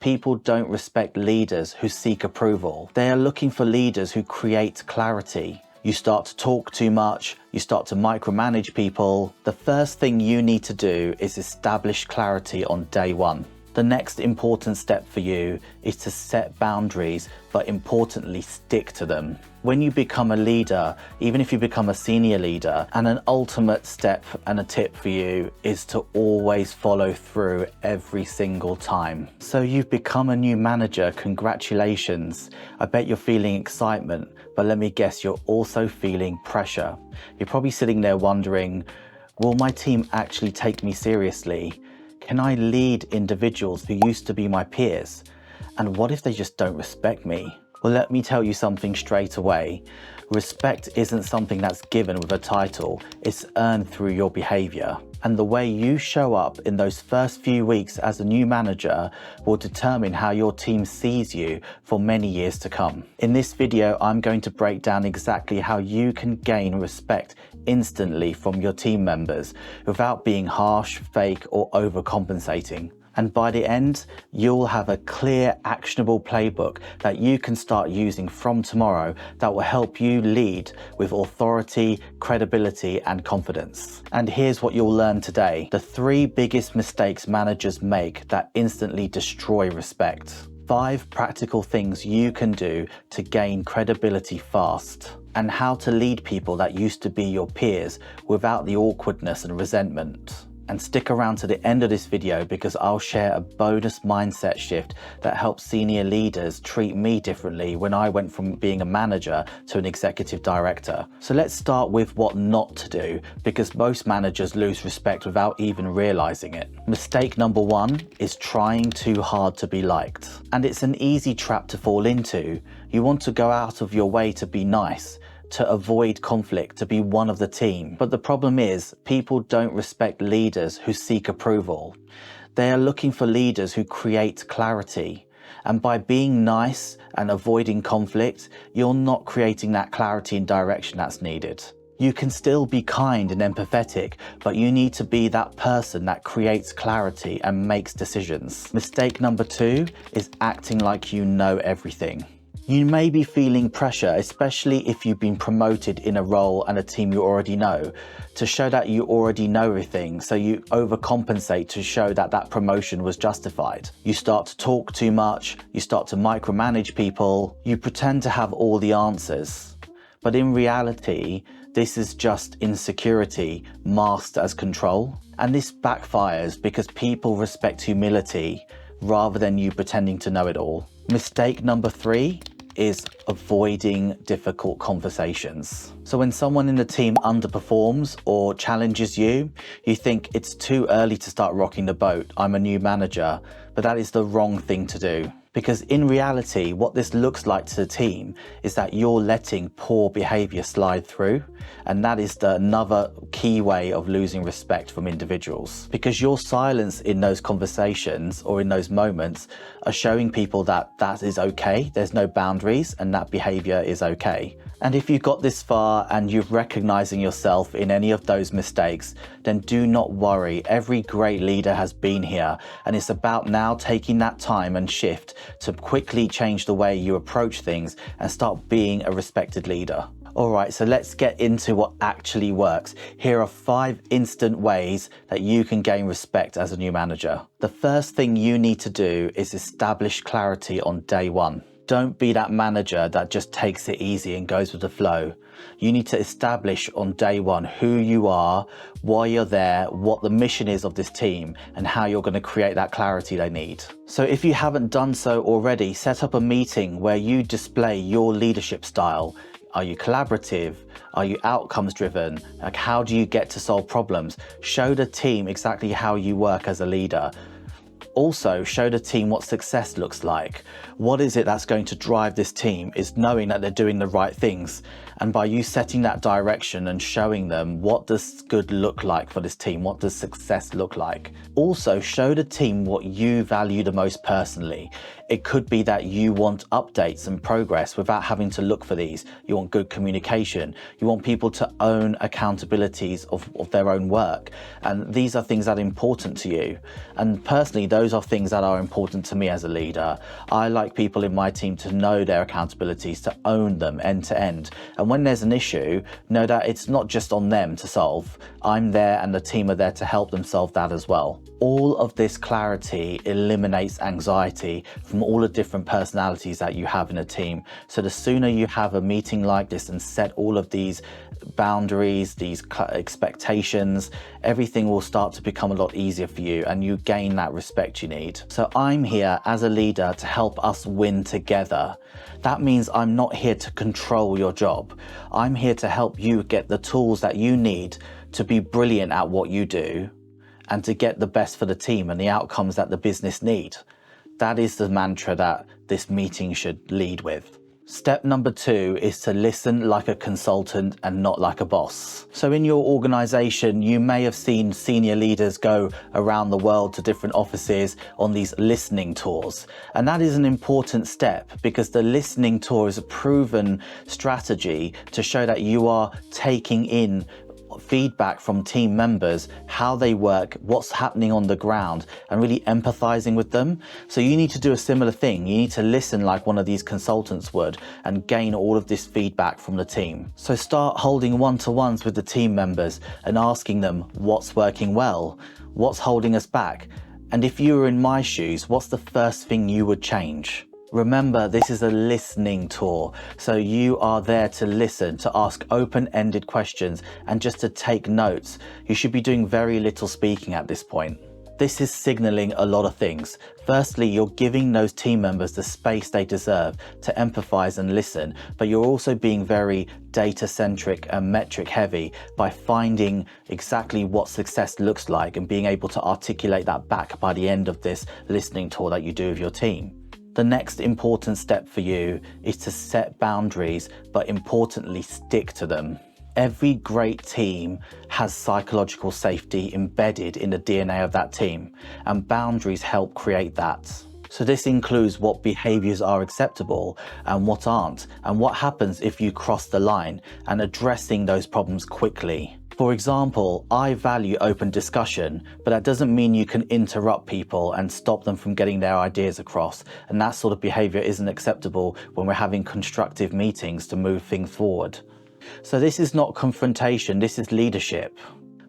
People don't respect leaders who seek approval. They are looking for leaders who create clarity. You start to talk too much, you start to micromanage people. The first thing you need to do is establish clarity on day one. The next important step for you is to set boundaries, but importantly, stick to them. When you become a leader, even if you become a senior leader, and an ultimate step and a tip for you is to always follow through every single time. So you've become a new manager, congratulations. I bet you're feeling excitement, but let me guess, you're also feeling pressure. You're probably sitting there wondering, will my team actually take me seriously? Can I lead individuals who used to be my peers? And what if they just don't respect me? Well, let me tell you something straight away. Respect isn't something that's given with a title, it's earned through your behavior. And the way you show up in those first few weeks as a new manager will determine how your team sees you for many years to come. In this video, I'm going to break down exactly how you can gain respect instantly from your team members without being harsh, fake, or overcompensating. And by the end, you'll have a clear, actionable playbook that you can start using from tomorrow that will help you lead with authority, credibility, and confidence. And here's what you'll learn today: the 3 biggest mistakes managers make that instantly destroy respect. 5 practical things you can do to gain credibility fast, and how to lead people that used to be your peers without the awkwardness and resentment. And stick around to the end of this video because I'll share a bonus mindset shift that helps senior leaders treat me differently when I went from being a manager to an executive director. So let's start with what not to do, because most managers lose respect without even realizing it. Mistake number 1 is trying too hard to be liked. And it's an easy trap to fall into. You want to go out of your way to be nice, to avoid conflict, to be one of the team. But the problem is, people don't respect leaders who seek approval. They are looking for leaders who create clarity. And by being nice and avoiding conflict, you're not creating that clarity and direction that's needed. You can still be kind and empathetic, but you need to be that person that creates clarity and makes decisions. Mistake number 2 is acting like you know everything. You may be feeling pressure, especially if you've been promoted in a role and a team you already know, to show that you already know everything, so you overcompensate to show that that promotion was justified. You start to talk too much, you start to micromanage people, you pretend to have all the answers. But in reality, this is just insecurity masked as control. And this backfires because people respect humility rather than you pretending to know it all. Mistake number 3 is avoiding difficult conversations. So when someone in the team underperforms or challenges you, you think it's too early to start rocking the boat. I'm a new manager, but that is the wrong thing to do. Because in reality, what this looks like to the team is that you're letting poor behavior slide through. And that is another key way of losing respect from individuals. Because your silence in those conversations or in those moments are showing people that that is okay, there's no boundaries, and that behavior is okay. And if you've got this far and you're recognizing yourself in any of those mistakes, then do not worry. Every great leader has been here, and it's about now taking that time and shift to quickly change the way you approach things and start being a respected leader. Alright, so let's get into what actually works. Here are 5 instant ways that you can gain respect as a new manager. The first thing you need to do is establish clarity on day 1. Don't be that manager that just takes it easy and goes with the flow. You need to establish on day 1 who you are, why you're there, what the mission is of this team, and how you're going to create that clarity they need. So if you haven't done so already, set up a meeting where you display your leadership style. Are you collaborative? Are you outcomes driven? Like, how do you get to solve problems? Show the team exactly how you work as a leader. Also, show the team what success looks like. What is it that's going to drive this team is knowing that they're doing the right things. And by you setting that direction and showing them what does good look like for this team, what does success look like. Also, show the team what you value the most personally. It could be that you want updates and progress without having to look for these. You want good communication. You want people to own accountabilities of their own work. And these are things that are important to you. And personally, those Those are things that are important to me as a leader. I like people in my team to know their accountabilities, to own them end to end. And when there's an issue, know that it's not just on them to solve. I'm there and the team are there to help them solve that as well. All of this clarity eliminates anxiety from all the different personalities that you have in a team. So the sooner you have a meeting like this and set all of these boundaries, these expectations, everything will start to become a lot easier for you and you gain that respect you need. So I'm here as a leader to help us win together. That means I'm not here to control your job. I'm here to help you get the tools that you need to be brilliant at what you do and to get the best for the team and the outcomes that the business need. That is the mantra that this meeting should lead with. Step number 2 is to listen like a consultant and not like a boss. So in your organization, you may have seen senior leaders go around the world to different offices on these listening tours. And that is an important step because the listening tour is a proven strategy to show that you are taking in feedback from team members, how they work, what's happening on the ground, and really empathizing with them. So you need to do a similar thing. You need to listen like one of these consultants would and gain all of this feedback from the team. So start holding one-to-ones with the team members and asking them what's working well, what's holding us back, and if you were in my shoes, what's the first thing you would change? Remember, this is a listening tour, so you are there to listen, to ask open-ended questions, and just to take notes. You should be doing very little speaking at this point. This is signaling a lot of things. Firstly, you're giving those team members the space they deserve to empathize and listen, but you're also being very data-centric and metric-heavy by finding exactly what success looks like and being able to articulate that back by the end of this listening tour that you do with your team. The next important step for you is to set boundaries, but importantly, stick to them. Every great team has psychological safety embedded in the DNA of that team, and boundaries help create that. So this includes what behaviors are acceptable and what aren't, and what happens if you cross the line, and addressing those problems quickly. For example, I value open discussion, but that doesn't mean you can interrupt people and stop them from getting their ideas across. And that sort of behavior isn't acceptable when we're having constructive meetings to move things forward. So this is not confrontation, this is leadership.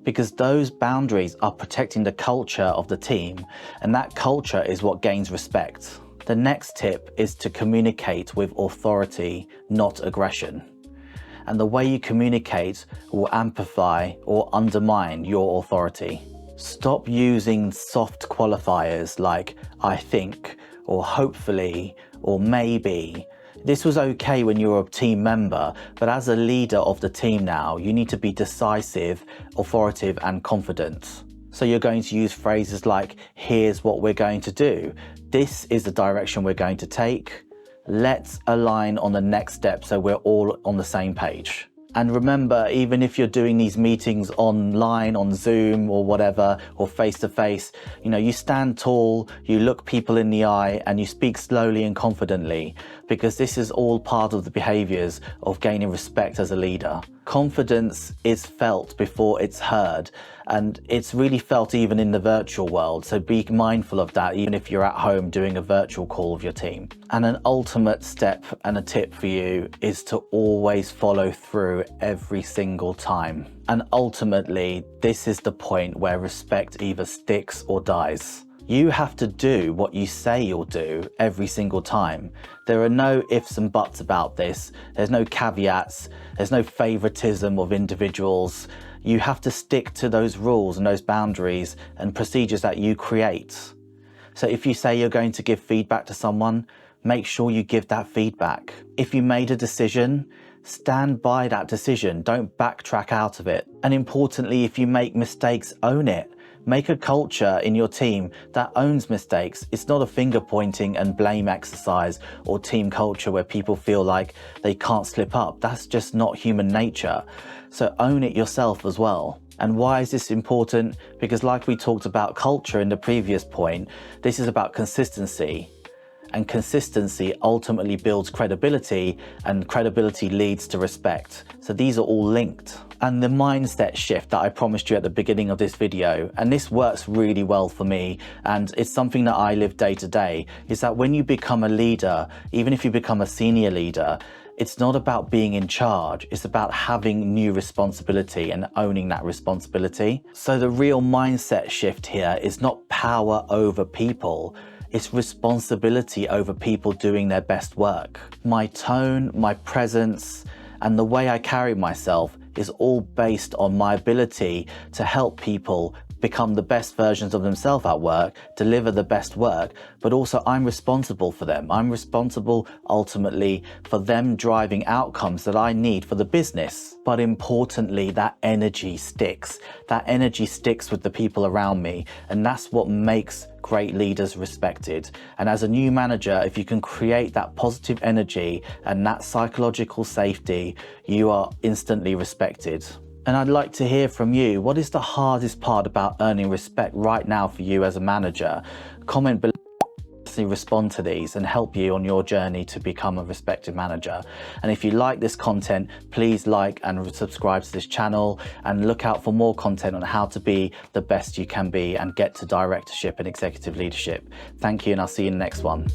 Because those boundaries are protecting the culture of the team, and that culture is what gains respect. The next tip is to communicate with authority, not aggression. And the way you communicate will amplify or undermine your authority. Stop using soft qualifiers like I think, or hopefully, or maybe. This was okay when you were a team member, but as a leader of the team now, you need to be decisive, authoritative, and confident. So you're going to use phrases like, here's what we're going to do. This is the direction we're going to take. Let's align on the next step so we're all on the same page. And remember, even if you're doing these meetings online, on Zoom or whatever, or face to face, you stand tall, you look people in the eye, and you speak slowly and confidently, because this is all part of the behaviors of gaining respect as a leader. Confidence is felt before it's heard, and it's really felt even in the virtual world. So be mindful of that, even if you're at home doing a virtual call with your team. And an ultimate step and a tip for you is to always follow through every single time. And ultimately, this is the point where respect either sticks or dies. You have to do what you say you'll do every single time. There are no ifs and buts about this. There's no caveats. There's no favoritism of individuals. You have to stick to those rules and those boundaries and procedures that you create. So if you say you're going to give feedback to someone, make sure you give that feedback. If you made a decision, stand by that decision. Don't backtrack out of it. And importantly, if you make mistakes, own it. Make a culture in your team that owns mistakes. It's not a finger pointing and blame exercise or team culture where people feel like they can't slip up. That's just not human nature. So own it yourself as well. And why is this important? Because like we talked about culture in the previous point, this is about consistency. and consistency ultimately builds credibility, and credibility leads to respect. So these are all linked. And the mindset shift that I promised you at the beginning of this video, and this works really well for me, and it's something that I live day to day, is that when you become a leader, even if you become a senior leader, it's not about being in charge, it's about having new responsibility and owning that responsibility. So the real mindset shift here is not power over people, it's responsibility over people doing their best work. My tone, my presence, and the way I carry myself is all based on my ability to help people become the best versions of themselves at work, deliver the best work, but also I'm responsible for them. I'm responsible ultimately for them driving outcomes that I need for the business. But importantly, that energy sticks. That energy sticks with the people around me, and that's what makes great leaders respected. And as a new manager, if you can create that positive energy and that psychological safety, you are instantly respected. And I'd like to hear from you. What is the hardest part about earning respect right now for you as a manager? Comment below. Respond to these and help you on your journey to become a respected manager. And if you like this content, please like and subscribe to this channel, and look out for more content on how to be the best you can be and get to directorship and executive leadership. Thank you, and I'll see you in the next one.